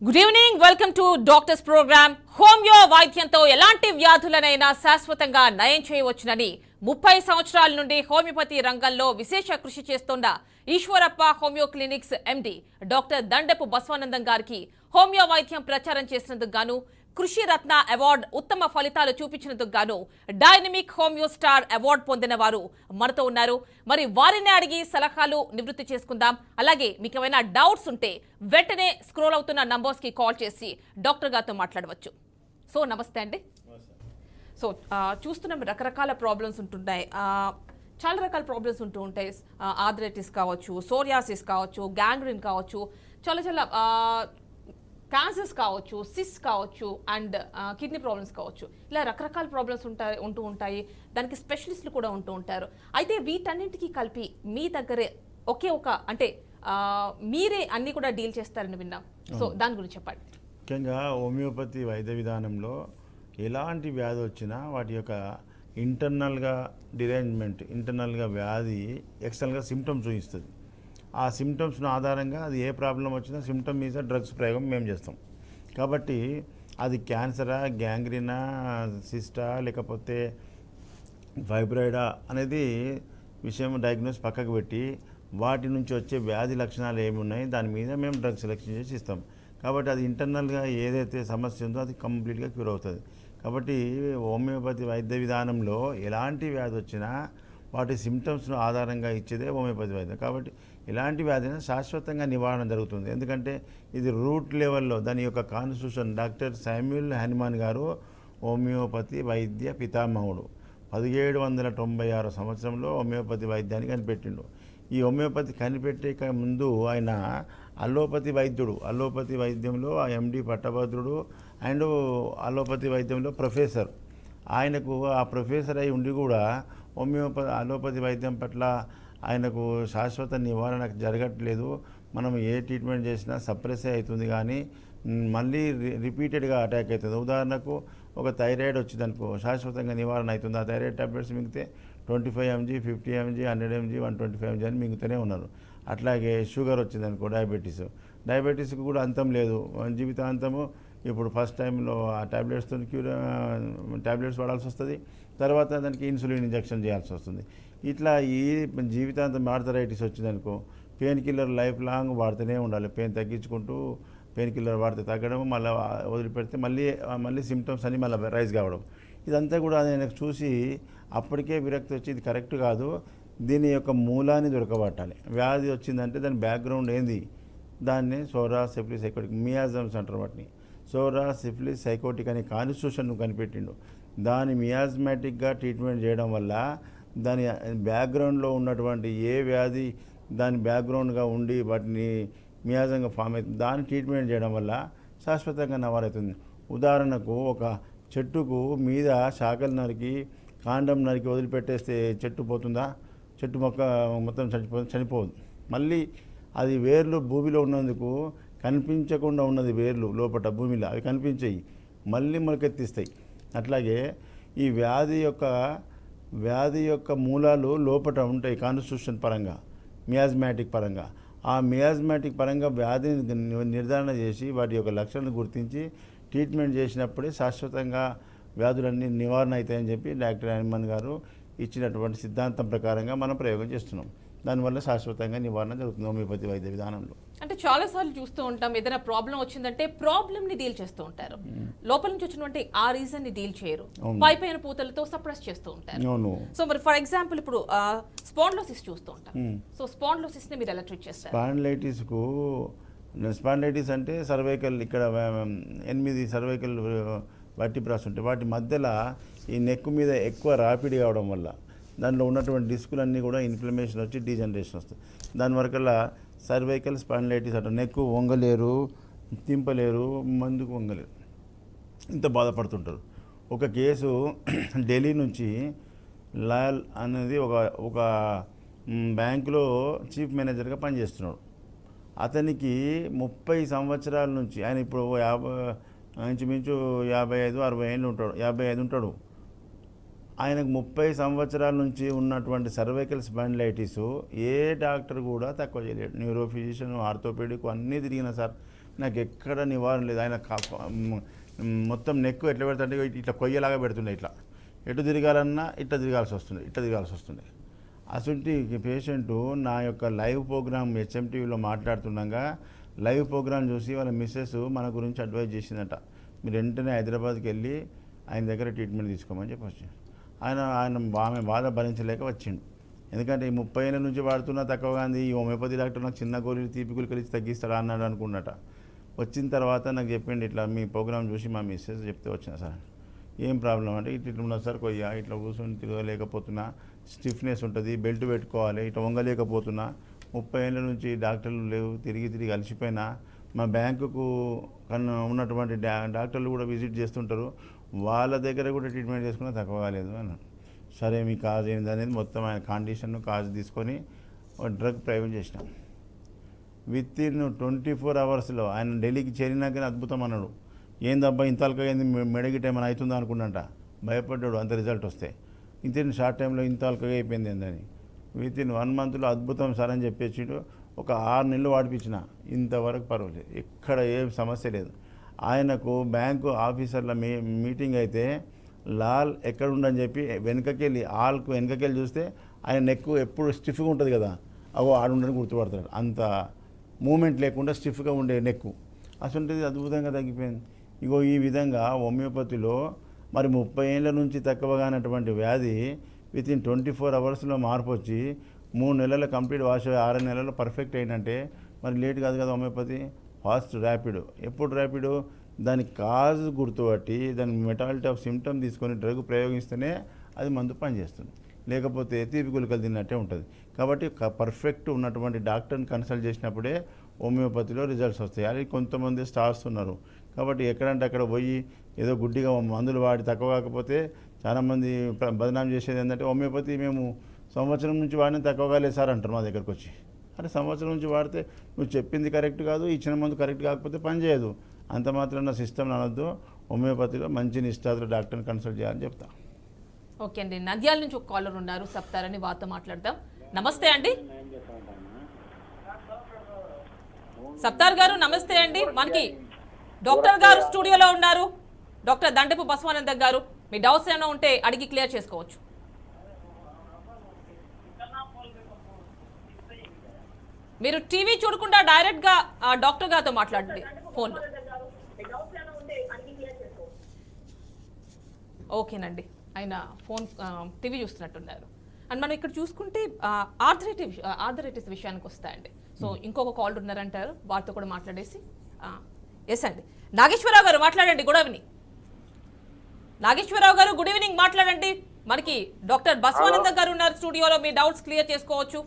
Good evening, welcome to doctors programme. Homeo వైద్యంతో ఎలాంటి వ్యాధులనైనా శాశ్వతంగా నయం చేయవచ్చునని 30 సంవత్సరాల నుండి హోమియోపతి రంగంలో విశేష కృషి చేస్తోన్న Eshwarappa homeo clinics MD doctor Dandapu Basavanandam గారికి హోమియో వైద్యం ప్రచారం చేసినందుకు గాను కృషి రత్న అవార్డు ఉత్తమ ఫలితాలు చూపించినందుకు గాను డైనమిక్ హోమియో స్టార్ అవార్డు పొందిన వారు మనతో ఉన్నారు. మరి వారిని అడిగి సలహాలు నివృత్తి చేసుకుందాం. అలాగే మీకు ఏమైనా డౌట్స్ ఉంటే వెంటనే స్క్రోల్ అవుతున్న నంబర్స్ కి కాల్ చేసి డాక్టర్ గారితో మాట్లాడవచ్చు. సో నమస్తే అండి. సో చూస్తున్నాం రకరకాల ప్రాబ్లమ్స్ ఉంటున్నాయి. చాలా రకాల ప్రాబ్లమ్స్ ఉంటూ ఉంటాయి. ఆర్థరైటిస్ కావచ్చు, సోరియాసిస్ కావచ్చు, గ్యాంగ్రీన్ కావచ్చు, చాలా చాలా క్యాన్సర్స్ కావచ్చు, సిస్ కావచ్చు, అండ్ కిడ్నీ ప్రాబ్లమ్స్ కావచ్చు. ఇలా రకరకాల ప్రాబ్లమ్స్ ఉంటూ ఉంటాయి. దానికి స్పెషలిస్టులు కూడా ఉంటూ ఉంటారు. అయితే వీటన్నింటికి కలిపి మీ దగ్గరే ఒకే ఒక అంటే మీరే అన్ని కూడా డీల్ చేస్తారని విన్నాం. సో దాని గురించి చెప్పండి. ముఖ్యంగా హోమియోపతి వైద్య విధానంలో ఎలాంటి వ్యాధి వచ్చినా వాటి యొక్క ఇంటర్నల్గా డిరేంజ్మెంట్, ఇంటర్నల్గా వ్యాధి ఎక్స్టర్నల్గా సిమ్టమ్స్ చూపిస్తుంది. ఆ సిమ్టమ్స్ను ఆధారంగా అది ఏ ప్రాబ్లం వచ్చినా సిమ్టమ్ మీద డ్రగ్స్ ప్రయోగం మేము చేస్తాం. కాబట్టి అది క్యాన్సరా, గ్యాంగ్రీనా, సిస్టా, లేకపోతే ఫైబ్రాయిడా అనేది విషయం డయాగ్నోస్ పక్కకు పెట్టి వాటి నుంచి వచ్చే వ్యాధి లక్షణాలు ఏమి ఉన్నాయి దాని మీద మేము డ్రగ్ సెలెక్షన్ చేసి ఇస్తాం. కాబట్టి అది ఇంటర్నల్గా ఏదైతే సమస్య ఉందో అది కంప్లీట్గా క్యూర్ అవుతుంది. కాబట్టి హోమియోపతి వైద్య విధానంలో ఎలాంటి వ్యాధి వచ్చినా వాటి సిమ్టమ్స్ను ఆధారంగా ఇచ్చేదే హోమియోపతి వైద్యం. కాబట్టి ఎలాంటి వ్యాధినా శాశ్వతంగా నివారణ జరుగుతుంది. ఎందుకంటే ఇది రూట్ లెవెల్లో దాని యొక్క కాన్స్టిట్యూషన్ డాక్టర్ శామ్యూల్ హ్యానిమాన్ గారు హోమియోపతి వైద్య పితామహుడు. 1796 సంవత్సరంలో హోమియోపతి వైద్యాన్ని కనిపెట్టిండు. ఈ హోమియోపతి కనిపెట్టే ముందు ఆయన అలోపతి వైద్యుడు. అలోపతి వైద్యంలో ఆ ఎండి పట్టభద్రుడు అండ్ అలోపతి వైద్యంలో ప్రొఫెసర్. ఆయనకు ఆ ప్రొఫెసర్ అయి ఉండి కూడా అలోపతి వైద్యం పట్ల ఆయనకు శాశ్వత నివారణ జరగట్లేదు. మనం ఏ ట్రీట్మెంట్ చేసినా సప్రెస్ అవుతుంది, కానీ మళ్ళీ రిపీటెడ్గా అటాక్ అవుతుంది. ఉదాహరణకు ఒక థైరాయిడ్ వచ్చిందనుకో శాశ్వతంగా నివారణ అవుతుంది. ఆ thyroid tablets మింగితే 25 mg, 50 mg, 100 mg, 125 mg అని మింగుతూనే ఉన్నారు. అట్లాగే షుగర్ వచ్చిందనుకో, డయాబెటీస్కి కూడా అంతం లేదు, జీవితాంతము. ఇప్పుడు ఫస్ట్ టైంలో ఆ ట్యాబ్లెట్స్తో ట్యాబ్లెట్స్ వాడాల్సి వస్తుంది, తర్వాత దానికి ఇన్సులిన్ ఇంజెక్షన్ చేయాల్సి వస్తుంది. ఇట్లా ఈ జీవితాంతం ఆర్థరైటిస్ వచ్చిందనుకో పెయిన్ కిల్లర్ లైఫ్ లాంగ్ వాడుతూనే ఉండాలి. పెయిన్ తగ్గించుకుంటూ పెయిన్ కిల్లర్ వాడితే తగ్గడం, మళ్ళీ వదిలిపెడితే మళ్ళీ సిమ్టమ్స్ అన్నీ మళ్ళీ రైజ్ కావడం. ఇదంతా కూడా నేను చూసి అప్పటికే విరక్తి వచ్చి ఇది కరెక్ట్ కాదు, దీని యొక్క మూలాన్ని దొరకబట్టాలి. వ్యాధి వచ్చిందంటే దాని బ్యాక్గ్రౌండ్ ఏంది, దాన్ని సోరా సిఫిలిస్ సైకోటిక్ మియాజమ్స్ అంటారు. వాటిని సోరా సిఫిలిస్ సైకోటిక్ అనే కాన్స్టిట్యూషన్ కనిపెట్టిండు. దాని మియాజ్మాటిక్గా ట్రీట్మెంట్ చేయడం వల్ల దాని బ్యాక్గ్రౌండ్లో ఉన్నటువంటి ఏ వ్యాధి దాని బ్యాక్గ్రౌండ్గా ఉండి వాటిని మియాజంగా ఫామ్ అవుతుంది, దాన్ని ట్రీట్మెంట్ చేయడం వల్ల శాశ్వతంగా నివారవుతుంది. ఉదాహరణకు ఒక చెట్టుకు మీద శాఖలు నరికి కాండం నరికి వదిలిపెట్టేస్తే చెట్టు పోతుందా? చెట్టు మొక్క మొత్తం చనిపోదు. మళ్ళీ అది వేర్లు భూమిలో ఉన్నందుకు కనిపించకుండా ఉన్నది వేర్లు లోపల భూమిలో అవి కనిపించాయి, మళ్ళీ మొలకెత్తిస్తాయి. అట్లాగే ఈ వ్యాధి యొక్క మూలాలు లోపల ఉంటాయి కాన్స్టిట్యూషన్ పరంగా, మియాజ్మాటిక్ పరంగా. ఆ మియాజ్మాటిక్ పరంగా వ్యాధిని నిర్ధారణ చేసి వాటి యొక్క లక్షణాలను గుర్తించి ట్రీట్మెంట్ చేసినప్పుడే శాశ్వతంగా వ్యాధులన్నీ నివారణ అవుతాయని చెప్పి డాక్టర్ హ్యానిమాన్ గారు ఇచ్చినటువంటి సిద్ధాంతం ప్రకారంగా మనం ప్రయోగం చేస్తున్నాం. దానివల్ల శాశ్వతంగా నివారణ జరుగుతుంది హోమియోపతి వైద్య విధానంలో. అంటే చాలాసార్లు చూస్తూ ఉంటాం, ఏదైనా ప్రాబ్లం వచ్చిందంటే ప్రాబ్లమ్ని డీల్ చేస్తూ ఉంటారు, లోపల నుంచి వచ్చినటువంటి ఆ రీజన్ని డీల్ చేయరు, పైపైన పూతలతో సప్రెస్ చేస్తూ ఉంటారు. సో మరి ఫర్ ఎగ్జాంపుల్ ఇప్పుడు స్పాండిలోసిస్ చూస్తూ ఉంటాం. సో స్పాండిలోసిస్ని మీరు ఎలా ట్రీట్ చేస్తారు? స్పాండిలైటిస్ అంటే సర్వైకల్, ఇక్కడ 8 సర్వైకల్ వర్టిబ్రాస్ ఉంటాయి. వాటి మధ్యలో ఈ నెక్ మీద ఎక్కువ రాపిడి కావడం వల్ల దానిలో ఉన్నటువంటి డిస్కులన్నీ కూడా ఇన్ఫ్లమేషన్ వచ్చి డీజనరేషన్ వస్తుంది. దానివరకల్లా సర్వైకల్ స్పాండిలైటిస్ అంటారు. నెక్ వంగలేరు, తింపలేరు, మందుకు వంగలేరు, ఇంత బాధపడుతుంటారు. ఒక కేసు ఢిల్లీ నుంచి లాయల్ అనేది ఒక బ్యాంకులో చీఫ్ మేనేజర్గా పనిచేస్తున్నాడు. అతనికి 30 సంవత్సరాల నుంచి, ఆయన ఇప్పుడు ఇంచుమించు 55-60 ఏళ్ళు ఉంటాడు, 55 ఉంటాడు. ఆయనకు 30 సంవత్సరాల నుంచి ఉన్నటువంటి సర్వైకల్ స్పాండిలైటిస్ ఏ డాక్టర్ కూడా తక్కువ చేయలేడు. న్యూరో ఫిజిషియన్, ఆర్థోపెడిక్ అన్నీ తిరిగిన సార్, నాకు ఎక్కడ నివారణ లేదు. ఆయన మొత్తం నెక్ ఎట్లా పెడుతుంటే ఇట్లా కొయ్యలాగా పెడుతుండే, ఇట్లా ఎటు తిరగాలన్నా ఇట్లా తిరగాల్సి వస్తుంది. అసలు పేషెంటు నా యొక్క లైవ్ ప్రోగ్రామ్ హెచ్ఎంటీవీలో మాట్లాడుతుండగా లైవ్ ప్రోగ్రామ్ చూసి వాళ్ళ మిస్సెస్ మన గురించి అడ్వైజ్ చేసిందట, మీరు వెంటనే హైదరాబాద్కి వెళ్ళి ఆయన దగ్గర ట్రీట్మెంట్ తీసుకోమని చెప్పి వచ్చాను. ఆమె బాధ భరించలేక వచ్చిండు. ఎందుకంటే ఈ 30 ఏళ్ళ నుంచి వాడుతున్నా తక్కువగా ఉంది, ఈ హోమియోపతి డాక్టర్ నాకు చిన్న గోళీలు తీపి గుళికలు ఇచ్చి తగ్గిస్తాడా అన్నాడు అనుకున్నట. వచ్చిన తర్వాత నాకు చెప్పిండు, ఇట్లా మీ ప్రోగ్రామ్ చూసి మా మిస్సెస్ చెప్తే వచ్చిన సార్. ఏం ప్రాబ్లం అంటే ఇట్లా ఉన్నా సార్, కొయ్యా ఇట్లా కూర్చొని తిరగలేకపోతున్నా, స్టిఫ్నెస్ ఉంటుంది, బెల్ట్ పెట్టుకోవాలి, ఇట్లా వంగలేకపోతున్నా, 30 ఏళ్ళ నుంచి డాక్టర్లు లేవు, తిరిగి అలసిపోయినా, మా బ్యాంకుకు ఉన్నటువంటి డాక్టర్లు కూడా విజిట్ చేస్తుంటారు, వాళ్ళ దగ్గర కూడా ట్రీట్మెంట్ చేసుకున్నా తక్కువ కాలేదు అన్నాడు. సరే మీ కాజ్ ఏంది అనేది మొత్తం ఆయన కండిషన్ కాజ్ తీసుకొని డ్రగ్ ప్రయోగం చేసినాం. విత్ ఇన్ 24 అవర్స్లో ఆయన ఢిల్లీకి చేరినాకనే అద్భుతం అన్నాడు. ఏందబ్బా ఇంతలకా ఏంది మెడగిట్ ఏమైనా అవుతుందో అనుకున్నట, భయపడ్డాడు అంత రిజల్ట్ వస్తే. ఇంత షార్ట్ టైంలో ఇంతలకగా అయిపోయింది ఏందని. విత్ ఇన్ 1 మంత్లో అద్భుతం సార్ అని చెప్పేసిండు. ఒక 6 నెలలు వాడిపించిన, ఇంతవరకు పర్వాలేదు, ఎక్కడ ఏం సమస్య లేదు. ఆయనకు బ్యాంకు ఆఫీసర్ల మీటింగ్ అయితే లాల్ ఎక్కడుండని చెప్పి వెనకకెళ్ళి హాల్కు వెనకకెళ్ళి చూస్తే ఆయన నెక్ ఎప్పుడు స్టిఫ్గా ఉంటుంది కదా, అగో ఆడుండని గుర్తుపడతాడు. అంత మూమెంట్ లేకుండా స్టిఫ్గా ఉండే నెక్కు అసలు అద్భుతంగా తగ్గిపోయింది. ఇగో ఈ విధంగా హోమియోపతిలో మరి 30 ఏళ్ళ నుంచి తక్కువగానటువంటి వ్యాధి విత్ ఇన్ 24 అవర్స్లో మార్పు వచ్చి 3 నెలల కంప్లీట్ వాష్ 6 నెలల్లో పర్ఫెక్ట్ అయిందంటే మరి లేట్ కాదు కదా హోమియోపతి. Fast rapid. ఎప్పుడు ర్యాపిడ్? దాని కాజ్ గుర్తుపట్టి దాని మెటాలిటీ ఆఫ్ సిమ్టమ్ తీసుకొని డ్రగ్ ప్రయోగిస్తేనే అది మందు పనిచేస్తుంది, లేకపోతే తీపి గుళికలు తిన్నట్టే ఉంటుంది. కాబట్టి పర్ఫెక్ట్ ఉన్నటువంటి డాక్టర్ని కన్సల్ట్ చేసినప్పుడే హోమియోపతిలో రిజల్ట్స్ వస్తాయి. అది కొంతమంది స్టార్స్ ఉన్నారు కాబట్టి ఎక్కడంటే అక్కడ పోయి ఏదో గుడ్డిగా మందులు వాడి తక్కువ కాకపోతే చాలామంది బదనాం చేసేది ఏంటంటే హోమియోపతి మేము సంవత్సరం నుంచి వాడిన తక్కువగా లేదు సార్ అంటారు మా దగ్గరకు వచ్చి. అరే సంవత్సరం నుంచి వాడితే నువ్వు చెప్పింది కరెక్ట్ కాదు, ఇచ్చిన మందు కరెక్ట్ కాకపోతే పని చేయదు. అంత మాత్రం సిస్టమ్ అనొద్దు. హోమియోపతిలో మంచి నిష్ఠాతులు డాక్టర్ని కన్సల్ట్ చేయాలని చెప్తా. ఓకే అండి, నంద్యాల నుంచి ఒక కాలర్ ఉన్నారు, సప్తారని వారితో మాట్లాడదాం. నమస్తే అండి సప్తార్ గారు. నమస్తే అండి. మనకి డాక్టర్ గారు స్టూడియోలో ఉన్నారు, డాక్టర్ దండపు బసవానందం గారు. మీ డౌట్స్ ఏమైనా ఉంటే అడిగి క్లియర్ చేసుకోవచ్చు. మీరు టీవీ చూడకుండా డైరెక్ట్ గా డాక్టర్ గారితో మాట్లాడండి ఫోన్లో. ఓకేనండి, ఆయన ఫోన్ టీవీ చూస్తున్నట్టున్నారు. అండ్ మనం ఇక్కడ చూసుకుంటే ఆర్థరైటిస్ విషయానికి వస్తాయండి. సో ఇంకొక కాల్ ఉన్నారంటారు, వారితో కూడా మాట్లాడేసి. ఎస్ అండి, నాగేశ్వరరావు గారు మాట్లాడండి. గుడ్ ఈవినింగ్ నాగేశ్వరరావు గారు, గుడ్ ఈవినింగ్, మాట్లాడండి. మనకి డాక్టర్ బసవానంద గారు ఉన్నారు స్టూడియోలో, మీ డౌట్స్ క్లియర్ చేసుకోవచ్చు.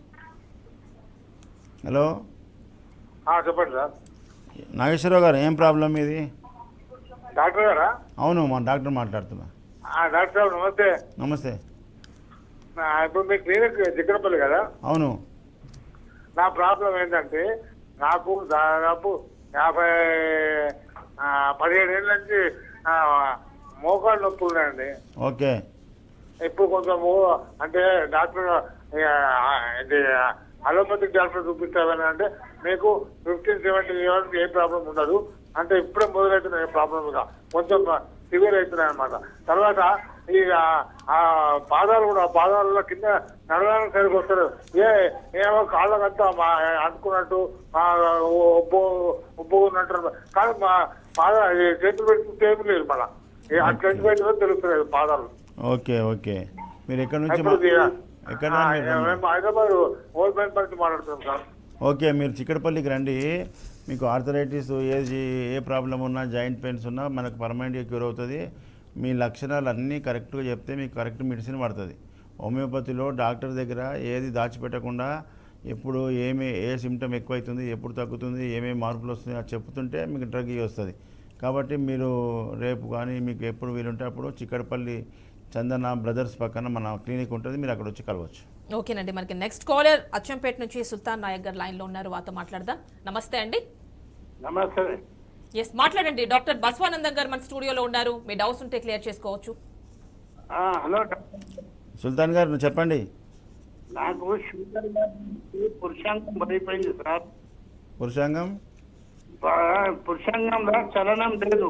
హలో చెప్పండి సార్. నాగేశ్వరరావు గారు, ఏం ప్రాబ్లం ఇది? డాక్టర్ గారా? అవును, మా డాక్టర్ మాట్లాడుతున్నా. డాక్టర్ సార్ నమస్తే. నమస్తే. ఇప్పుడు మీ క్లినిక్ జిక్కరపల్లి కదా? అవును. నా ప్రాబ్లం ఏంటంటే నాకు దాదాపు 17 ఏళ్ళ నుంచి మోకాళ్ళు నొప్పులు ఉన్నాయండి. ఓకే. ఇప్పుడు కొంచెం అంటే డాక్టర్ అలోపతిక్ డాక్టర్ చూపిస్తామని అంటే మీకు 15-17 ఇయర్స్ ఏ ప్రాబ్లం ఉండదు అంటే ఇప్పుడే మొదలవుతున్నాయి ప్రాబ్లమ్గా, కొంచెం సివియర్ అవుతున్నాయి అనమాట. తర్వాత ఈ పాదాలు కూడా పాదాలలో కింద నడవడానికి సరిగ్గా వస్తారు, ఏమో కాళ్ళకంతా అనుకున్నట్టు ఉబ్బు ఉన్నట్టు, కానీ మా చేతులు పెట్టి టేబుల్ లేదు మళ్ళీ అట్లా తెలుస్తుంది పాదాలు. Okay okay. మీరు ఎక్కడి నుంచి? హైదరాబాద్ ఓల్డ్ బ్యాంక్ నుంచి మాట్లాడుతున్నాం సార్. ఓకే, మీరు చిక్కడపల్లికి రండి. మీకు ఆర్థరైటిస్ ఏ ప్రాబ్లం ఉన్నా, జాయింట్ పెయిన్స్ ఉన్నా మనకు పర్మనెంట్గా క్యూర్ అవుతుంది. మీ లక్షణాలు అన్నీ కరెక్ట్గా చెప్తే మీకు కరెక్ట్ మెడిసిన్ పడుతుంది. హోమియోపతిలో డాక్టర్ దగ్గర ఏది దాచిపెట్టకుండా ఎప్పుడు ఏ సిమ్టమ్ ఎక్కువవుతుంది, ఎప్పుడు తగ్గుతుంది, ఏమేమి మార్పులు వస్తుంది అది చెప్తుంటే మీకు డ్రగ్ వస్తుంది. కాబట్టి మీరు రేపు కానీ మీకు ఎప్పుడు వీలుంటే అప్పుడు చిక్కడపల్లి చందన బ్రదర్స్ పక్కన మన క్లినిక్ ఉంటుంది, మీరు అక్కడ వచ్చి కలవచ్చు. ఓకేనండి, మనకి నెక్స్ట్ కాలర్ అచ్చంపేట నుంచి సుల్తాన్ నాయక్ గారు లైన్లో ఉన్నారు, వారితో మాట్లాడదాం. నమస్తే అండి. నమస్తే. ఎస్, మాట్లాడండి. డాక్టర్ బసవానందం గారు మన స్టూడియోలో ఉన్నారు, మీ డౌట్స్ ఉంటే క్లియర్ చేసుకోవచ్చు. హలో సుల్తాన్ గారు నువ్వు చెప్పండి. నాకు షుగర్ పురుషాంగం పడిపోయింది సార్. పురుషాంగం పురుషాంగంలో చలనం లేదు.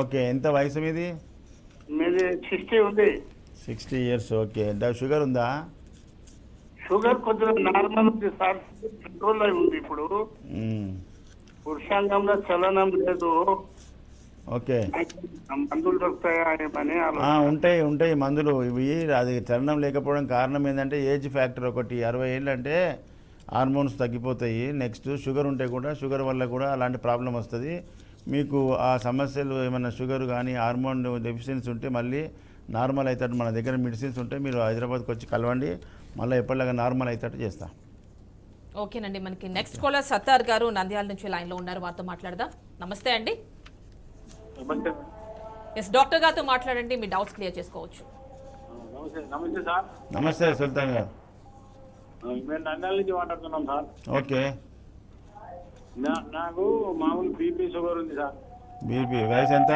ఓకే, ఎంత వయసు మీది? మీది 60 ఉంది. 60 years. ఓకే, షుగర్ ఉందా? షుగర్ కొద్దిగా నార్మల్ ఉంది సార్, కంట్రోల్ అయి ఉంది ఇప్పుడు. మ్మ్. పురుషాంగంలో చలనం లేదు. ఓకే, మందులు దొరుకుతాయా ఏమని ఉంటాయి ఉంటాయి మందులు. ఇవి అది చలనం లేకపోవడం కారణం ఏంటంటే ఏజ్ ఫ్యాక్టర్ ఒకటి. 60 ఏళ్ళు అంటే హార్మోన్స్ తగ్గిపోతాయి. నెక్స్ట్ షుగర్ ఉంటే కూడా షుగర్ వల్ల కూడా అలాంటి ప్రాబ్లం వస్తుంది. మీకు ఆ సమస్యలు ఏమైనా షుగర్ కానీ హార్మోన్ డెఫిషియన్సీ ఉంటే మళ్ళీ నార్మల్ అవుతాడు. మన దగ్గర మెడిసిన్స్ ఉంటే మీరు హైదరాబాద్కి వచ్చి కలవండి, మళ్ళీ ఎప్పటిలాగా నార్మల్ అవుతాడు చేస్తా. ఓకేనండి, మనకి నెక్స్ట్ కాలర్ సత్తార్ గారు నంద్యాల నుంచి లైన్లో ఉన్నారు, వారితో మాట్లాడదాం. నమస్తే అండి. ఎస్, డాక్టర్ గారితో మాట్లాడండి, మీ డౌట్స్ క్లియర్ చేసుకోవచ్చు. నమస్తే సార్. నమస్తే సుల్తాన్ గారు. మేము నంద్యాల నుంచి మాట్లాడుతున్నాం సార్. ఓకే, నాకు మామూలు బీపీ షుగర్ ఉంది సార్. బీపీ వయసు ఎంత?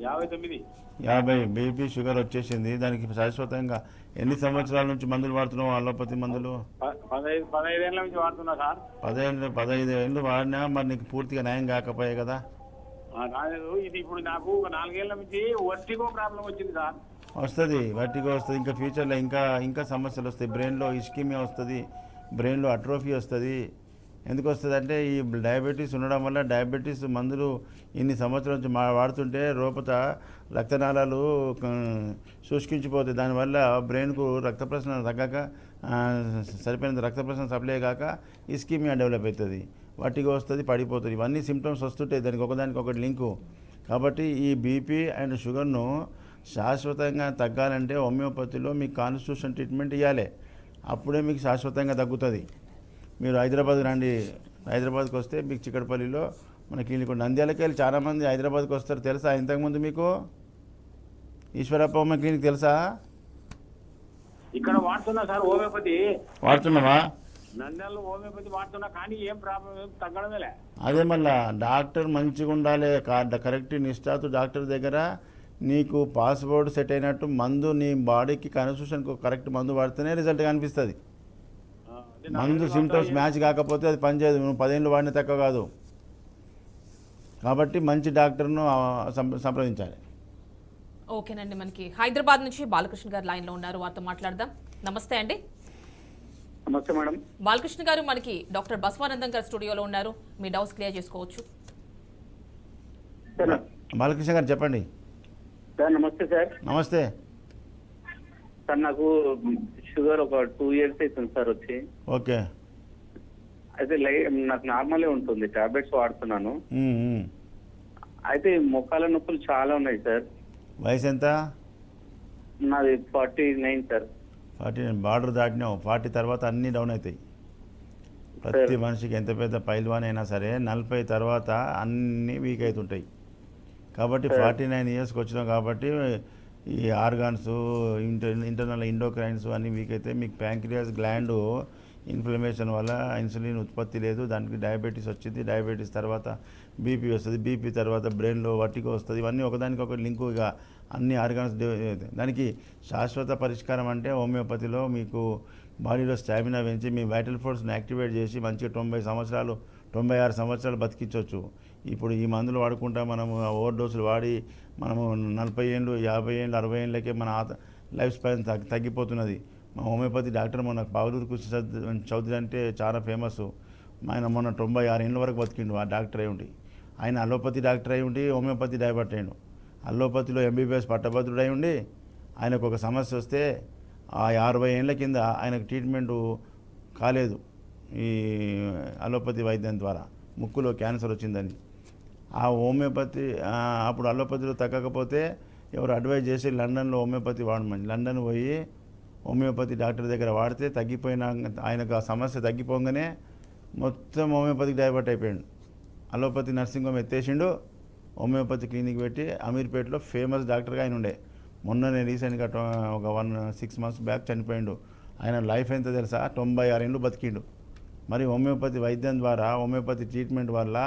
59. 50. బీపీ షుగర్ వచ్చేసింది. దానికి శాశ్వతంగా ఎన్ని సంవత్సరాల నుంచి మందులు వాడుతున్నావు? అలోపతి మందులు 15 ఏళ్ళ నుంచి వాడుతున్నా సార్. 15 ఏళ్ళు వాడినా మరి నీకు పూర్తిగా నయం కాకపోయాయి కదా? ఇది ఇప్పుడు నాకు ఒక 4 ఏళ్ల నుంచి వర్టిగో ప్రాబ్లం వచ్చింది సార్. వస్తుంది, వర్టిగో వస్తుంది. ఇంకా ఫ్యూచర్లో ఇంకా సమస్యలు వస్తాయి. బ్రెయిన్లో ఇస్కిమియా వస్తుంది, బ్రెయిన్లో అట్రోఫీ వస్తుంది. ఎందుకు వస్తుంది అంటే ఈ డయాబెటీస్ ఉండడం వల్ల డయాబెటీస్ మందులు ఇన్ని సంవత్సరాల నుంచి వాడుతుంటే లోపల రక్తనాళాలు శుష్కించిపోతాయి. దానివల్ల బ్రెయిన్కు రక్త ప్రసరణ తగ్గక సరిపోయినంత రక్త ప్రసరణ సప్లై కాక ఇస్కిమియా డెవలప్ అవుతుంది, వాటిగా వస్తుంది, పడిపోతుంది. ఇవన్నీ సిమ్టమ్స్ వస్తుంటాయి, దానికి ఒకటి లింకు. కాబట్టి ఈ బీపీ అండ్ షుగర్ను శాశ్వతంగా తగ్గాలంటే హోమియోపతిలో మీకు కాన్స్టిట్యూషన్ ట్రీట్మెంట్ ఇవ్వాలి, అప్పుడే మీకు శాశ్వతంగా తగ్గుతుంది. మీరు హైదరాబాద్ రండి, హైదరాబాద్కి వస్తే మీకు చిక్కడపల్లిలో మన క్లినిక్. నంద్యాలకి వెళ్ళి చాలామంది హైదరాబాద్కి వస్తారు, తెలుసా? ఇంతకుముందు మీకు ఈశ్వరప్ప హోమియో క్లినిక్ తెలుసా? ఇక్కడ వాడుతున్నా సార్ హోమియోపతి. వాడుతున్నావా? నంద్యాలలో హోమియోపతి వాడుతున్నా కానీ ఏం ప్రాబ్లం తగ్గడమేలే. అదే మళ్ళా డాక్టర్ మంచిగా ఉండాలి, కరెక్ట్ నిష్ఠాతు డాక్టర్ దగ్గర నీకు పాస్వర్డ్ సెట్ అయినట్టు మందు నీ బాడీకి కాన్స్టిట్యూషన్కు కరెక్ట్ మందు వాడితేనే రిజల్ట్ కనిపిస్తుంది. మందు సిమ్టమ్స్ మ్యాచ్ కాకపోతే అది పనిచేయదు. నువ్వు 10 ఏళ్ళు వాడిన తక్కువ కాదు. కాబట్టి మంచి డాక్టర్ను సంప్రదించాలి. ఓకేనండి, మనకి హైదరాబాద్ నుంచి బాలకృష్ణ గారు లైన్లో ఉన్నారు, వారితో మాట్లాడదాం. నమస్తే అండి. నమస్తే మేడం. బాలకృష్ణ గారు, మనకి డాక్టర్ బసవానందం గారు స్టూడియోలో ఉన్నారు, మీ డౌట్స్ క్లియర్ చేసుకోవచ్చు. బాలకృష్ణ గారు చెప్పండి. సార్ నమస్తే సార్. నమస్తే సార్, నాకు షుగర్ ఒక 2 years అవుతుంది సార్ వచ్చి. ఓకే, అయితే నాకు నార్మలే ఉంటుంది, టాబ్లెట్స్ వాడుతున్నాను. అయితే మొక్కల నొప్పులు చాలా ఉన్నాయి సార్. వయసు ఎంత? నాది 49 సార్. 49 బార్డర్ దాటినావు. 40 తర్వాత అన్నీ డౌన్ అవుతాయి. ప్రతి మనిషికి ఎంత పెద్ద పైల్వాన్ అయినా సరే 40 తర్వాత అన్నీ వీక్ అవుతుంటాయి. కాబట్టి 49 yearsకి వచ్చినావు కాబట్టి ఈ ఆర్గాన్స్ ఇంటర్నల్ ఎండోక్రైన్స్ అన్నీ వీక్ అయితే మీకు ప్యాంక్రియాస్ గ్లాండ్ ఇన్ఫ్లమేషన్ వల్ల ఇన్సులిన్ ఉత్పత్తి లేదు, దానికి డయాబెటీస్ వచ్చింది. డయాబెటీస్ తర్వాత బీపీ వస్తుంది, బీపీ తర్వాత బ్రెయిన్లో వర్టిగో వస్తుంది. ఇవన్నీ ఒకదానికి ఒకటి లింకు. ఇక అన్ని ఆర్గాన్స్ దానికి శాశ్వత పరిష్కారం అంటే హోమియోపతిలో మీకు బాడీలో స్టామినా పెంచి మీ వైటల్ ఫోర్స్ని యాక్టివేట్ చేసి మంచిగా 90 సంవత్సరాలు 96 సంవత్సరాలు బతికించవచ్చు. ఇప్పుడు ఈ మందులు వాడుకుంటా మనము ఓవర్ డోసులు వాడి మనము 40 ఏళ్ళు 50 ఏళ్ళు 60 ఏళ్ళకే మన లైఫ్ స్పాన్ తగ్గిపోతున్నది. మా హోమియోపతి డాక్టర్ మొన్న పావులూరు కృష్ణ చౌదరి అంటే చాలా ఫేమస్. ఆయన మొన్న 96 ఏళ్ళ వరకు బతికిండు. ఆ డాక్టర్ అయి ఉండి ఆయన అలోపతి డాక్టర్ అయి ఉండి హోమియోపతి డైవర్ట్ అయ్యాడు. అలోపతిలో ఎంబీబీఎస్ పట్టభద్రుడు అయి ఉండి ఆయనకు ఒక సమస్య వస్తే ఆ 60 ఏళ్ళ కింద ఆయనకు ట్రీట్మెంటు కాలేదు ఈ అలోపతి వైద్యం ద్వారా. ముక్కులో క్యాన్సర్ వచ్చిందని ఆ హోమియోపతి అప్పుడు అలోపతిలో తగ్గకపోతే ఎవరు అడ్వైజ్ చేసి లండన్లో హోమియోపతి వాడమని లండన్ పోయి హోమియోపతి డాక్టర్ దగ్గర వాడితే తగ్గిపోయినా ఆయనకు ఆ సమస్య తగ్గిపోగానే మొత్తం హోమియోపతికి డైవర్ట్ అయిపోయాడు. అలోపతి నర్సింగ్ హోమ్ ఎత్తేసిండు, హోమియోపతి క్లినిక్ పెట్టి అమీర్పేటలో ఫేమస్ డాక్టర్గా ఆయన ఉండే. మొన్ననే రీసెంట్గా ఒక 6 months బ్యాక్ చనిపోయిండు. ఆయన లైఫ్ ఎంత తెలుసా? 96 ఏళ్ళు బతికిండు. మరి హోమియోపతి వైద్యం ద్వారా హోమియోపతి ట్రీట్మెంట్ వల్ల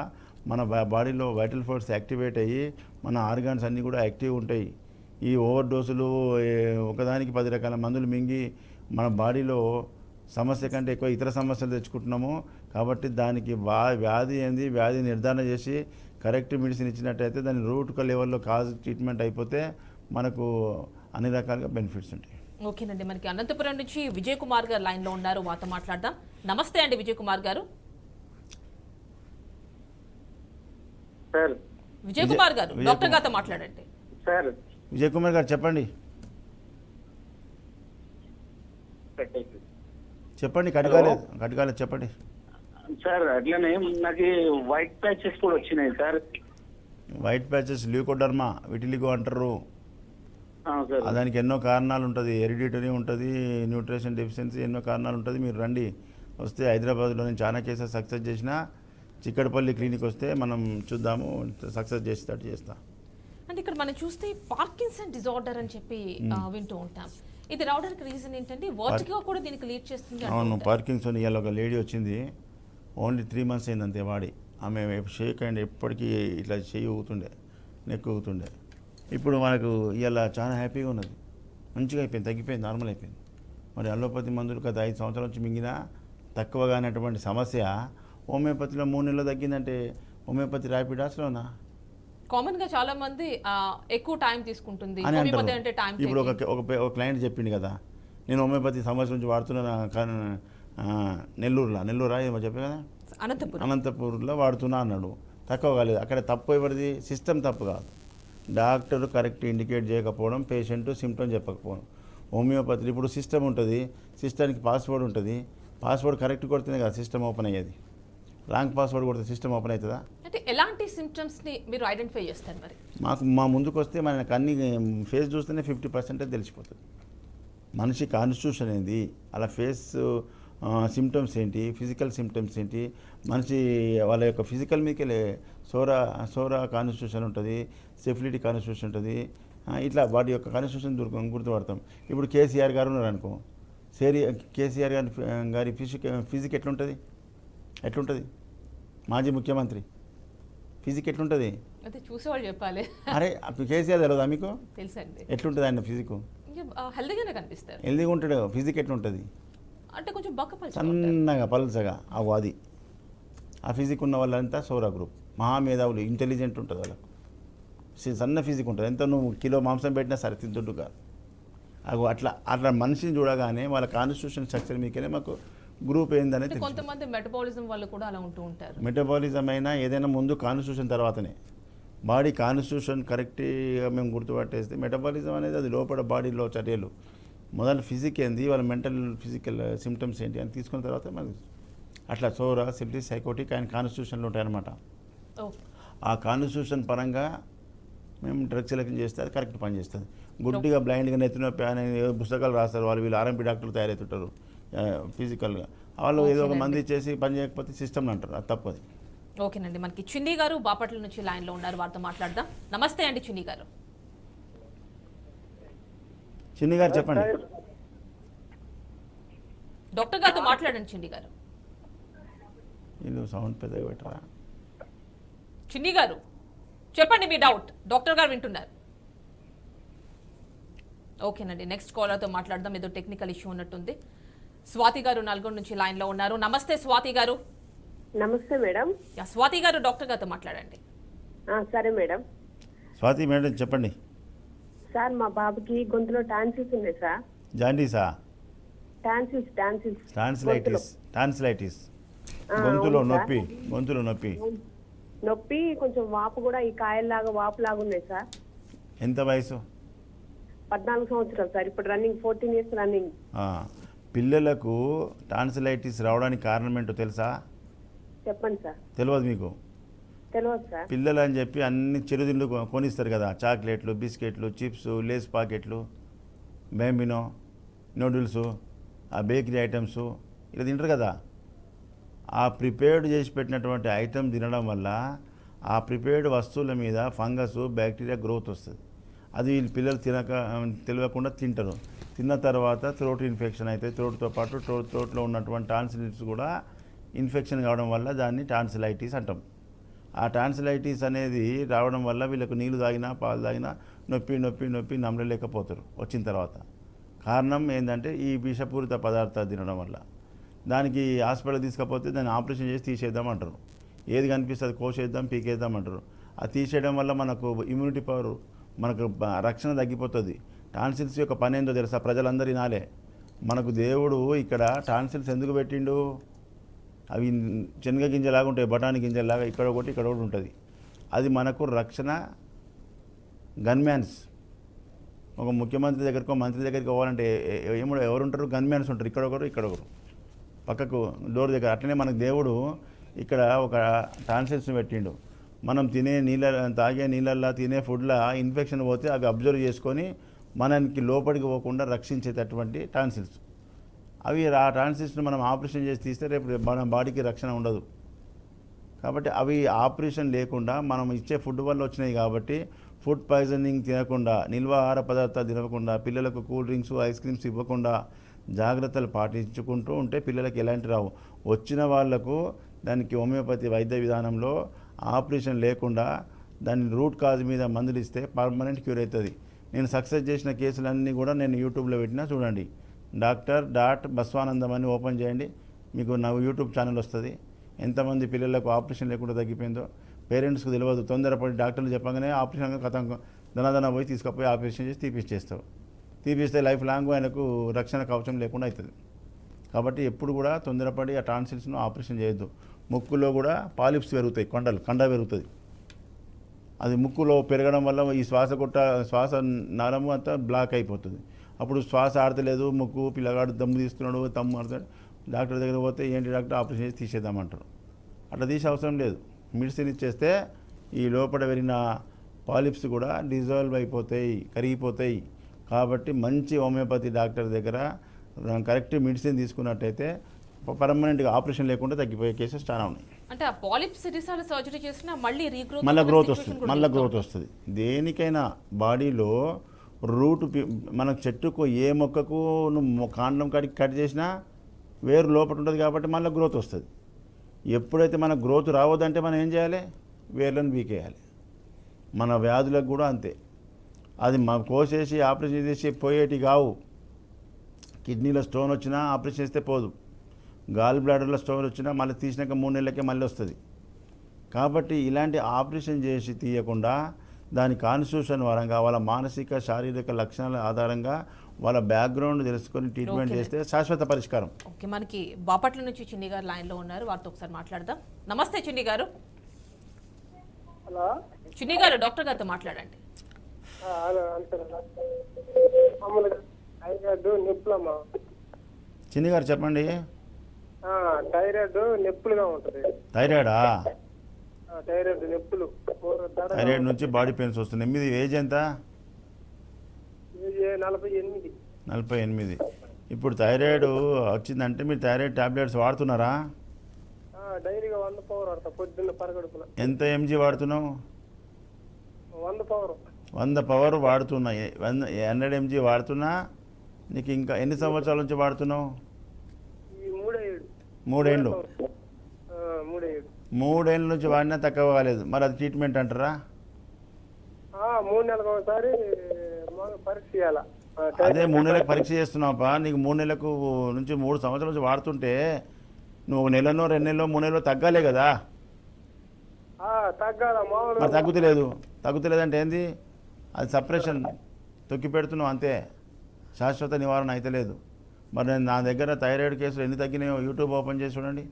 మన బాడీలో వైటల్ ఫోర్స్ యాక్టివేట్ అయ్యి మన ఆర్గాన్స్ అన్నీ కూడా యాక్టివ్ ఉంటాయి. ఈ ఓవర్ డోసులు ఒకదానికి 10 రకాల మందులు మింగి మన బాడీలో సమస్య కంటే ఎక్కువ ఇతర సమస్యలు తెచ్చుకుంటున్నాము. కాబట్టి దానికి వ్యాధి ఏంది, వ్యాధి నిర్ధారణ చేసి కరెక్ట్ మెడిసిన్ ఇచ్చినట్టయితే దాని రూట్ లెవెల్లో కాజ్ ట్రీట్మెంట్ అయిపోతే మనకు అన్ని రకాలుగా బెనిఫిట్స్ ఉంటాయి. ఓకేనండి, మనకి అనంతపురం నుంచి విజయ్ కుమార్ గారు లైన్లో ఉన్నారు, వారితో మాట్లాడదాం. నమస్తే అండి విజయ్ కుమార్ గారు. సార్ విజయ్ కుమార్ గారు డాక్టర్ గారితో మాట్లాడండి. సార్ విజయ్ కుమార్ గారు చెప్పండి. చెప్పండి, కట్కాలేదు చెప్పండి. సార్ అట్లనే నాకు వైట్ ప్యాచెస్ కూడా వచ్చినాయి sir. White patches leucoderma vitiligo అంటారు. సార్ దానికి ఎన్నో కారణాలు ఉంటుంది, హెరిడిటరీ ఉంటుంది, న్యూట్రిషన్ డెఫిషియన్సీ, ఎన్నో కారణాలు ఉంటుంది. మీరు రండి, వస్తే హైదరాబాద్లో నేను చాలా కేసెస్ సక్సెస్ చేసిన చిక్కడపల్లి క్లినిక్ వస్తే మనం చూద్దాము, సక్సెస్ చేసేటట్టు చేస్తా. అంటే ఇక్కడ మనం చూస్తే పార్కిన్సన్ డిజార్డర్ అని చెప్పి వింటూ ఉంటాం. ఇది రావడానికి రీజన్ ఏంటంటే వర్టిగో కూడా దీనికి లీడ్ చేస్తుంది. అవును, పార్కిన్సన్ ఇవాళ ఒక లేడీ వచ్చింది, ఓన్లీ 3 months అయింది అంతే వాడి. ఆమె షేక్ అండ్ ఎప్పటికీ ఇట్లా చేయి ఊగుతుండే, నెక్ ఊగుతుండే. ఇప్పుడు మనకు ఇవాళ చాలా హ్యాపీగా ఉన్నది, మంచిగా అయిపోయింది, తగ్గిపోయింది, నార్మల్ అయిపోయింది. మరి అలోపతి మందులు గత 5 సంవత్సరాల నుంచి మింగినా తక్కువగా అనేటువంటి సమస్య హోమియోపతిలో 3 నెలలు తగ్గిందంటే హోమియోపతి ర్యాపిడాస్లోనా? కామన్ గా చాలా మంది ఎక్కువ టైం తీసుకుంటుంది అని హోమియోపతి అంటే అంటారు. టైం. ఇప్పుడు ఒక క్లయింట్ చెప్పింది కదా, నేను హోమియోపతి సమస్య నుంచి వాడుతున్నా, నెల్లూరులో ఏమో చెప్పే కదా, అనంతపూర్లో వాడుతున్నా అన్నాడు. తక్కువ కాలేదు. అక్కడ తప్పు ఎవరిది? సిస్టమ్ తప్పు కాదు, డాక్టర్ కరెక్ట్ ఇండికేట్ చేయకపోవడం, పేషెంట్ సిమ్టమ్ చెప్పకపోవడం. హోమియోపతిలో ఇప్పుడు సిస్టమ్ ఉంటుంది, సిస్టమ్కి పాస్వర్డ్ ఉంటుంది, పాస్వర్డ్ కరెక్ట్ కొడితేనే కదా సిస్టమ్ ఓపెన్ అయ్యేది. రాంగ్ పాస్వర్డ్ కొడితే సిస్టమ్ ఓపెన్ అవుతుందా? అంటే ఎలాంటి సిమ్టమ్స్ ని మీరు ఐడెంటిఫై చేస్తారు మరి? మా ముందుకు వస్తే మనకు అన్ని ఫేస్ చూస్తేనే 50% తెలిసిపోతుంది. మనిషి కాన్స్టిట్యూషన్ ఏంది, అలా ఫేస్ సిమ్టమ్స్ ఏంటి, ఫిజికల్ సిమ్టమ్స్ ఏంటి, మనిషి వాళ్ళ యొక్క ఫిజికల్ మీకే సోరా కాన్స్టిట్యూషన్ ఉంటుంది, సెఫిలిటీ కాన్స్టిట్యూషన్ ఉంటుంది. ఇట్లా వాటి యొక్క కాన్స్టిట్యూషన్ గుర్తుపడతాం. ఇప్పుడు కేసీఆర్ గారు ఉన్నారు అనుకో, కేసీఆర్ గారి ఫిజిక్ ఎట్లుంటుంది? మాజీ ముఖ్యమంత్రి ఫిజిక్ ఎట్లుంటుంది? అయితే చూసేవాళ్ళు చెప్పాలి. అరే కేసీఆర్ తెలియదా మీకు? తెలుసండి. ఎట్లుంటుంది ఆయన ఫిజిక్? హెల్దీగానే కనిపిస్తారు. హెల్దీగా ఉంటాడు. ఫిజిక్ ఎట్లుంటుంది? అంటే కొంచెం సన్నగా పల్చగా అది. ఆ ఫిజిక్ ఉన్న వాళ్ళంతా సోరా గ్రూప్, మహామేధావులు, ఇంటెలిజెంట్ ఉంటుంది వాళ్ళకు. సన్న ఫిజిక్ ఉంటుంది. ఎంత నువ్వు కిలో మాంసం పెట్టినా సరే తింటుండు కాదు. అట్లా మనిషిని చూడగానే వాళ్ళ కాన్స్టిట్యూషన్ స్ట్రక్చర్ మీకనే మాకు గ్రూప్ ఏందనేది. కొంతమంది మెటబాలిజం వాళ్ళు కూడా అలా ఉంటూ ఉంటారు. మెటబాలిజం అయినా ఏదైనా ముందు కాన్స్టిట్యూషన్ తర్వాతనే. బాడీ కాన్స్టిట్యూషన్ కరెక్ట్గా మేము గుర్తుపట్టేస్తే మెటబాలిజం అనేది అది లోపల బాడీలో చర్యలు, మొదలు ఫిజిక్ ఏంది, వాళ్ళ మెంటల్ ఫిజికల్ సిమ్టమ్స్ ఏంటి అని తీసుకున్న తర్వాత మనకి అట్లా సోరా, సిమ్టీ, సైకోటిక్ అండ్ కాన్స్టిట్యూషన్లు ఉంటాయన్నమాట. ఆ కాన్స్టిట్యూషన్ పరంగా మేము డ్రగ్ సెలెక్షన్ చేస్తే అది కరెక్ట్ పని చేస్తుంది. గుడ్డిగా బ్లైండ్గా నెత్తినొప్పి అని పుస్తకాలు రాస్తారు వాళ్ళు, ఆర్ఎంపీ డాక్టర్లు తయారవుతుంటారు ఫిజికల్గా. వాళ్ళు ఏదో ఒక మంది చేసి పని చేయకపోతే సిస్టమ్ అంటారు, అది తప్పది. ఓకేనండి, మనకి చిన్ని గారు బాపట్ల నుంచి లైన్లో ఉన్నారు, వారితో మాట్లాడదాం. నమస్తే అండి చిన్ని గారు. చిన్ని గారు చెప్పండి. డాక్టర్ గారితో మాట్లాడండి చిన్ని గారు. వీళ్ళు సౌండ్ పెద్దగా పెట్టరా? చిన్ని గారు చెప్పండి మీ డౌట్, డాక్టర్ గారు వింటున్నారు. ఓకేనండి, నెక్స్ట్ కాలర్తో మాట్లాడదాం. ఏదో టెక్నికల్ ఇష్యూ ఉన్నట్టుంది. స్వాతి గారు నల్గొండ నుంచి లైన్లో ఉన్నారు. నమస్తే స్వాతి గారు. నమస్తే మేడం. స్వాతి గారు డాక్టర్ గారితో మాట్లాడండి. సరే మేడం. స్వాతి మేడం చెప్పండి. సార్ మా బాబుకి గొంతులో టాన్సిల్స్ ఉన్నాయి సార్. జాండీసా? టాన్సిలైటిస్. గొంతులో నొప్పి నొప్పి కొంచెం వాపు కూడా ఈ కాయల్లాగా వాపులాగా ఉన్నాయి సార్. ఎంత వయసు? 14 సంవత్సరాలు సార్. ఇప్పుడు రన్నింగ్ 14 years రన్నింగ్. పిల్లలకు టాన్సిలైటిస్ రావడానికి కారణం ఏంటో తెలుసా? చెప్పండి సార్. తెలియదు మీకు? తెలియదు సార్. పిల్లలు అని చెప్పి అన్ని చిరుతిండ్లు కొనిస్తారు కదా, చాక్లెట్లు, బిస్కెట్లు, చిప్స్, లేస్ పాకెట్లు, బ్యాంబినో, నూడిల్స్, ఆ బేకరీ ఐటమ్స్ ఇలా తింటారు కదా. ఆ ప్రిపేర్డ్ చేసి పెట్టినటువంటి ఐటమ్ తినడం వల్ల ఆ ప్రిపేర్డ్ వస్తువుల మీద ఫంగస్, బ్యాక్టీరియా గ్రోత్ వస్తుంది. అది వీళ్ళు పిల్లలు తెలియకుండా తింటారు. తిన్న తర్వాత థ్రోట్ ఇన్ఫెక్షన్ అవుతుంది. థ్రోట్తో పాటు థ్రోట్లో ఉన్నటువంటి టాన్సిల్స్ కూడా ఇన్ఫెక్షన్ కావడం వల్ల దాన్ని టాన్సిలైటిస్ అంటాం. ఆ టాన్సిలైటిస్ అనేది రావడం వల్ల వీళ్ళకు నీళ్ళు తాగినా, పాలు తాగినా నొప్పి నొప్పి నొప్పి నమ్మలేకపోతారు వచ్చిన తర్వాత. కారణం ఏంటంటే ఈ విషపూరిత పదార్థాలు తినడం వల్ల. దానికి హాస్పిటల్ తీసుకపోతే దాన్ని ఆపరేషన్ చేసి తీసేద్దామంటారు. ఏది కనిపిస్తుంది కోసేద్దాం పీకేద్దాం అంటారు. అది తీసేయడం వల్ల మనకు ఇమ్యూనిటీ పవర్, మనకు రక్షణ తగ్గిపోతుంది. టాన్సిల్స్ యొక్క పని ఏందో తెలుసా? ప్రజలందరూ వినాలే. మనకు దేవుడు ఇక్కడ టాన్సిల్స్ ఎందుకు పెట్టిండు? అవి శనగ గింజలాగా ఉంటాయి, బఠానీ గింజలాగా, ఇక్కడ ఒకటి ఇక్కడ ఒకటి ఉంటుంది. అది మనకు రక్షణ. గన్మ్యాన్స్, ఒక ముఖ్యమంత్రి దగ్గరికి మంత్రి దగ్గరికి పోవాలంటే ఎవరుంటారు? గన్మ్యాన్స్ ఉంటారు, ఇక్కడ ఒకరు ఇక్కడ ఒకరు పక్కకు డోర్ దగ్గర. అట్లనే మనకు దేవుడు ఇక్కడ ఒక టాన్సిల్స్ పెట్టిండు. మనం తినే నీళ్ళ, తాగే నీళ్ళల్లో, తినే ఫుడ్లో ఇన్ఫెక్షన్ పోతే అవి అబ్జర్వ్ చేసుకొని మనకి లోపలికి పోకుండా రక్షించేటటువంటి టాన్సిల్స్. అవి ఆ టాన్సిల్స్ని మనం ఆపరేషన్ చేసి తీస్తే రేపు మన బాడీకి రక్షణ ఉండదు. కాబట్టి అవి ఆపరేషన్ లేకుండా మనం ఇచ్చే ఫుడ్ వల్ల వచ్చినాయి. కాబట్టి ఫుడ్ పాయిజనింగ్ తినకుండా, నిల్వ ఆహార పదార్థాలు తినకుండా, పిల్లలకు కూల్ డ్రింక్స్ ఐస్ క్రీమ్స్ ఇవ్వకుండా జాగ్రత్తలు పాటించుకుంటూ ఉంటే పిల్లలకి ఎలాంటి రావు. వచ్చిన వాళ్లకు దానికి హోమియోపతి వైద్య విధానంలో ఆపరేషన్ లేకుండా దాన్ని రూట్ కాజ్ మీద మందులు ఇస్తే పర్మనెంట్ క్యూర్ అవుతుంది. నేను సక్సెస్ చేసిన కేసులన్నీ కూడా నేను యూట్యూబ్లో పెట్టినా చూడండి. డాక్టర్.బస్వానందం అని ఓపెన్ చేయండి, మీకు నా యూట్యూబ్ ఛానల్ వస్తుంది. ఎంతమంది పిల్లలకు ఆపరేషన్ లేకుండా తగ్గిపోయిందో పేరెంట్స్కి తెలియదు. తొందరపడి డాక్టర్లు చెప్పగానే ఆపరేషన్ కథం ధనధన పోయి తీసుకుపోయి ఆపరేషన్ చేసి తీపిచ్చేస్తావు. తీపిస్తే లైఫ్ లాంగ్ ఆయనకు రక్షణ కవచం లేకుండా అవుతుంది. కాబట్టి ఎప్పుడు కూడా తొందరపడి ఆ టాన్సిల్స్ను ఆపరేషన్ చేయొద్దు. ముక్కులో కూడా పాలిప్స్ పెరుగుతాయి, కండ పెరుగుతుంది. అది ముక్కులో పెరగడం వల్ల ఈ శ్వాస నరము అంతా బ్లాక్ అయిపోతుంది. అప్పుడు శ్వాస ఆడతలేదు, ముక్కు పిల్లగాడు దమ్ము తీస్తున్నాడు, తమ్ము ఆడతాడు. డాక్టర్ దగ్గర పోతే ఏంటి డాక్టర్ ఆపరేషన్ చేసి తీసేద్దామంటారు. అట్లా తీసే అవసరం లేదు. మెడిసిన్ ఇచ్చేస్తే ఈ లోపల పెరిగిన పాలిప్స్ కూడా డిజాల్వ్ అయిపోతాయి, కరిగిపోతాయి. కాబట్టి మంచి హోమియోపతి డాక్టర్ దగ్గర కరెక్ట్ మెడిసిన్ తీసుకున్నట్టయితే పర్మనెంట్గా ఆపరేషన్ లేకుండా తగ్గిపోయే కేసెస్ చాలా ఉన్నాయి. అంటే ఆ పాలిప్స్ ఎన్నిసార్లు సర్జరీ చేసినా మళ్ళీ గ్రోత్ వస్తుంది. దేనికైనా బాడీలో రూట్, మన చెట్టుకు ఏ మొక్కకు నువ్వు కాండం కాడికి కట్ చేసినా వేరు లోపల ఉంటుంది కాబట్టి మళ్ళీ గ్రోత్ వస్తుంది. ఎప్పుడైతే మన గ్రోత్ రావద్దంటే మనం ఏం చేయాలి? వేర్లను బీకేయాలి. మన వ్యాధులకు కూడా అంతే. అది కోసేసి ఆపరేషన్ చేసి పోయేటి కావు. కిడ్నీలో స్టోన్ వచ్చినా ఆపరేషన్ చేస్తే పోదు. గాల్ బ్లాడర్లో స్టోన్ వచ్చినా మళ్ళీ తీసినాక 3 నెలలకే మళ్ళీ వస్తుంది. కాబట్టి ఇలాంటి ఆపరేషన్ చేసి తీయకుండా దాని కాన్స్టిట్యూషన్ పరంగా వాళ్ళ మానసిక శారీరక లక్షణాల ఆధారంగా వాళ్ళ బ్యాక్గ్రౌండ్ తెలుసుకొని ట్రీట్మెంట్ చేస్తే శాశ్వత పరిష్కారం. ఓకే, మనకి బాపట్ల నుంచి చిన్ని గారు లైన్లో ఉన్నారు, వారితో ఒకసారి మాట్లాడదాం. నమస్తే చిన్ని గారు. హలో చిన్ని గారు, డాక్టర్ గారితో మాట్లాడండి. హలో మామూలుగా థైరాయిడ్ నొప్పులమ్మా. చిన్ని గారు చెప్పండి. థైరాయిడ్ నొప్పులుగా ఉంటుంది. థైరాయిడా? థైరాయిడ్ నొప్పులు. థైరాయిడ్ నుంచి బాడీ పెయిన్స్ వస్తున్నాయి. మీది ఏజ్ ఎంత? 48. 48. ఇప్పుడు థైరాయిడ్ వచ్చిందంటే మీరు థైరాయిడ్ టాబ్లెట్స్ వాడుతున్నారా? డైరీగా 100 పవర్ వాడతా పొద్దున్న పరగడుపున. ఎంత ఎంజీ వాడుతున్నావు? 100 పవర్. 100 పవర్ వాడుతున్నా. 100 ఎంజీ వాడుతున్నా. నీకు ఇంకా ఎన్ని సంవత్సరాల నుంచి వాడుతున్నావు? 3 ఏళ్ళు. 3 ఏళ్ళ నుంచి వాడినా తక్కువ కాలేదు. మరి అది ట్రీట్మెంట్ అంటారా? 3 నెలలకు ఒకసారి పరీక్ష చేయాలా? అదే 3 నెలలకు పరీక్ష చేస్తున్నావా? నీకు 3 నెలలకు నుంచి 3 సంవత్సరాల నుంచి వాడుతుంటే నువ్వు 1 నెలలో 2 నెలలో 3 నెలలో తగ్గాలే కదా. మరి తగ్గుతలేదంటే ఏంది? అది సప్రెషన్, తొక్కి పెడుతున్నావు అంతే. శాశ్వత నివారణ అయితే లేదు. మరి నేను నా దగ్గర థైరాయిడ్ కేసులు ఎన్ని తగ్గినాయో యూట్యూబ్ ఓపెన్ చేసి చూడండి.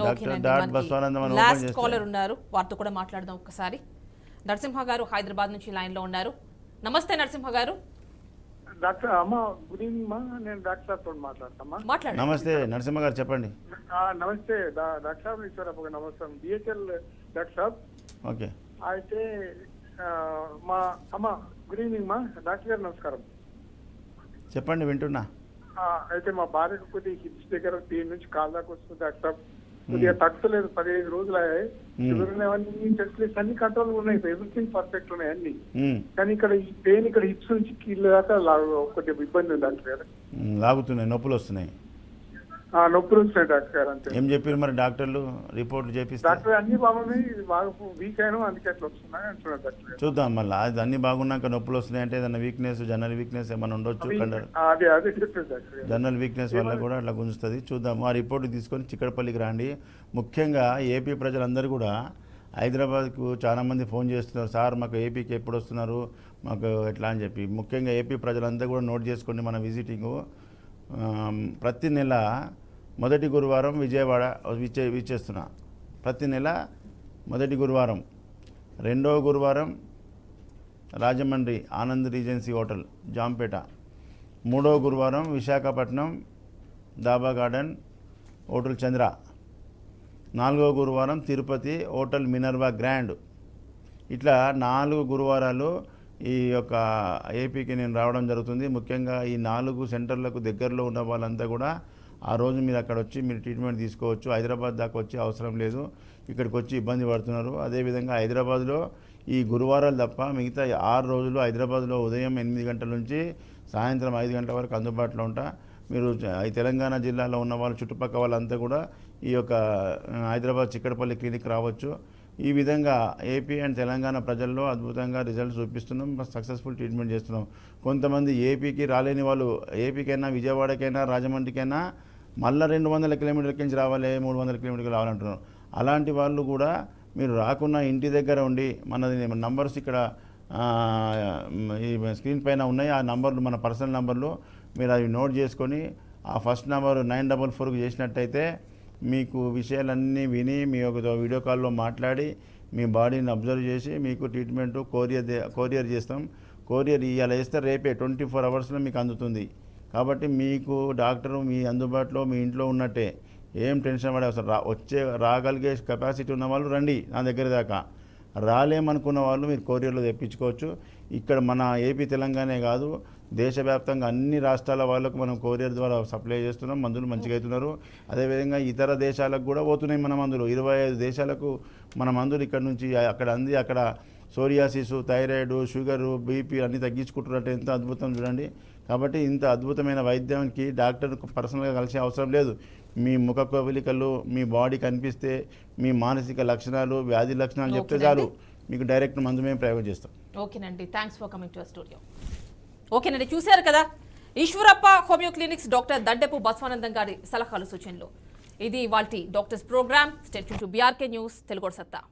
డాక్టర్.బస్వానందం అని ఓపెన్ చేసి. కాలర్ ఉన్నారు, వారితో కూడా మాట్లాడదాం ఒక్కసారి. నరసింహ గారు హైదరాబాద్ నుంచి లైన్లో ఉన్నారు. నమస్తే నరసింహ గారు. డాక్టర్ అమ్మ, గుడ్ ఈవినింగ్ మా. నేను డాక్టర్ సార్తో మాట్లాడతామా? మాట్లాడండి. నమస్తే నరసింహ గారు, చెప్పండి. నమస్తే డాక్టర్ సాబ్. ఈశ్వరప్ప నమస్కారం. బిహెచ్ఎల్ డాక్టర్ సాబ్. ఓకే. అయితే మా అమ్మ, గుడ్ ఈవినింగ్ మా. డాక్టర్ గారు నమస్కారం. చెప్పండి, వింటున్నా. అయితే మా భార్యకు కొద్దిగా హిప్స్ దగ్గర దీని నుంచి కాల్ దాకా వస్తుంది డాక్టర్. కొద్దిగా తగ్గలేదు. 15 రోజులు అయ్యాయి. అన్ని టెస్ట్ అన్ని కంట్రోల్ ఉన్నాయి, ఎవ్రీథింగ్ పర్ఫెక్ట్ ఉన్నాయి అన్ని. కానీ ఇక్కడ ఈ పెయిన్ ఇక్కడ హిప్స్ నుంచి కీళ్ళ దాకా కొద్దిగా ఇబ్బంది ఉంది డాక్టర్ గారు. లాగుతున్నాయి, నొప్పులు వస్తున్నాయి. నొప్పులు వస్తాయి డాక్టర్ గారు అంతే. ఏం చెప్పారు మరి డాక్టర్లు? రిపోర్ట్లు చేపిస్తే డాక్టర్ అన్ని బాగున్నాయి, ఇది బాగా వీక్ అయినా అందుకే అట్లా వస్తున్నాయి అంటున్నారు డాక్టర్ గారు. చూద్దాం మళ్ళీ. అది అన్నీ బాగున్నాక నొప్పులు వస్తున్నాయంటే ఏదైనా వీక్నెస్, జనరల్ వీక్నెస్ ఏమైనా ఉండొచ్చు. అదే చెప్పారు డాక్టర్ గారు. జనరల్ వీక్నెస్ వల్ల కూడా అట్లా గుంజుతుంది. చూద్దాం. ఆ రిపోర్ట్ తీసుకొని చిక్కడపల్లికి రండి. ముఖ్యంగా ఏపీ ప్రజలందరూ కూడా హైదరాబాద్కు చాలామంది ఫోన్ చేస్తున్నారు, సార్ మాకు ఏపీకి ఎప్పుడు వస్తున్నారు, మాకు ఎట్లా అని చెప్పి. ముఖ్యంగా ఏపీ ప్రజలంతా కూడా నోట్ చేసుకోండి మన విజిటింగు. ప్రతి నెల మొదటి గురువారం విజయవాడ విచ్చేస్తున్నా. ప్రతి నెల మొదటి గురువారం, రెండవ గురువారం రాజమండ్రి ఆనంద్ రీజెన్సీ హోటల్ జాంపేట, మూడవ గురువారం విశాఖపట్నం దాబా గార్డెన్ హోటల్ చంద్ర, నాలుగవ గురువారం తిరుపతి హోటల్ మినర్వా గ్రాండ్. ఇట్లా 4 గురువారాలు ఈ యొక్క ఏపీకి నేను రావడం జరుగుతుంది. ముఖ్యంగా ఈ 4 సెంటర్లకు దగ్గరలో ఉన్న వాళ్ళంతా కూడా ఆ రోజు మీరు అక్కడ వచ్చి మీరు ట్రీట్మెంట్ తీసుకోవచ్చు. హైదరాబాద్ దాకా వచ్చే అవసరం లేదు. ఇక్కడికి వచ్చి ఇబ్బంది పడుతున్నారు. అదేవిధంగా హైదరాబాద్లో ఈ గురువారాలు తప్ప మిగతా 6 రోజులు హైదరాబాద్లో ఉదయం 8 గంటల నుంచి సాయంత్రం 5 గంటల వరకు అందుబాటులో ఉంటా. మీరు ఈ తెలంగాణ జిల్లాలో ఉన్న వాళ్ళు, చుట్టుపక్కల వాళ్ళంతా కూడా ఈ యొక్క హైదరాబాద్ చిక్కడపల్లి క్లినిక్ రావచ్చు. ఈ విధంగా ఏపీ అండ్ తెలంగాణ ప్రజల్లో అద్భుతంగా రిజల్ట్స్ చూపిస్తున్నాం, సక్సెస్ఫుల్ ట్రీట్మెంట్ చేస్తున్నాం. కొంతమంది ఏపీకి రాలేని వాళ్ళు ఏపీకైనా, విజయవాడకైనా, రాజమండ్రికైనా మళ్ళీ 200 కిలోమీటర్ల నుంచి రావాలి, 300 కిలోమీటర్లు రావాలంటున్నారు. అలాంటి వాళ్ళు కూడా మీరు రాకుండా ఇంటి దగ్గర ఉండి మనది నంబర్స్ ఇక్కడ ఈ స్క్రీన్ పైన ఉన్నాయి. ఆ నంబర్లు మన పర్సనల్ నంబర్లు, మీరు అవి నోట్ చేసుకొని ఆ ఫస్ట్ నెంబర్ 944కు చేసినట్టయితే మీకు విషయాలన్నీ విని మీ ఒక వీడియో కాల్లో మాట్లాడి మీ బాడీని అబ్జర్వ్ చేసి మీకు ట్రీట్మెంట్ కొరియర్ చేస్తాం. కొరియర్ ఇవాళ వేస్తే రేపే 24 అవర్స్లో మీకు అందుతుంది. కాబట్టి మీకు డాక్టరు మీ అందుబాటులో మీ ఇంట్లో ఉన్నట్టే. ఏం టెన్షన్ పడే అవసరం. రాగలిగే కెపాసిటీ ఉన్న వాళ్ళు రండి నా దగ్గర దాకా. రాలేమనుకున్న వాళ్ళు మీరు కొరియర్లో తెప్పించుకోవచ్చు. ఇక్కడ మన ఏపీ తెలంగాణే కాదు, దేశవ్యాప్తంగా అన్ని రాష్ట్రాల వాళ్ళకు మనం కొరియర్ ద్వారా సప్లై చేస్తున్నాం. మందులు మంచిగా అవుతున్నారు. అదేవిధంగా ఇతర దేశాలకు కూడా పోతున్నాయి మన మందులు. 25 దేశాలకు మన మందులు ఇక్కడ నుంచి అక్కడ అంది. అక్కడ సోరియాసిస్, థైరాయిడ్, షుగరు, బీపీ అన్నీ తగ్గించుకుంటున్నట్టు ఎంత అద్భుతం చూడండి. కాబట్టి ఇంత అద్భుతమైన వైద్యానికి డాక్టర్ పర్సనల్గా కలిసే అవసరం లేదు. మీ ముఖ కవలికలు, మీ బాడీ కనిపిస్తే, మీ మానసిక లక్షణాలు, వ్యాధి లక్షణాలు చెప్తే చాలు, మీకు డైరెక్ట్ మందు మేము ప్రయోగం చేస్తాం. ఓకేనండి, thanks for coming to studio. ఓకేనండి, చూశారు కదా Eshwarappa homeo clinics doctor Dandepu Basavanandam గారి సలహాలు, సూచనలు. ఇది ఇవాల్టి doctors program. Stay tune to BRK news Telugu సత్తా.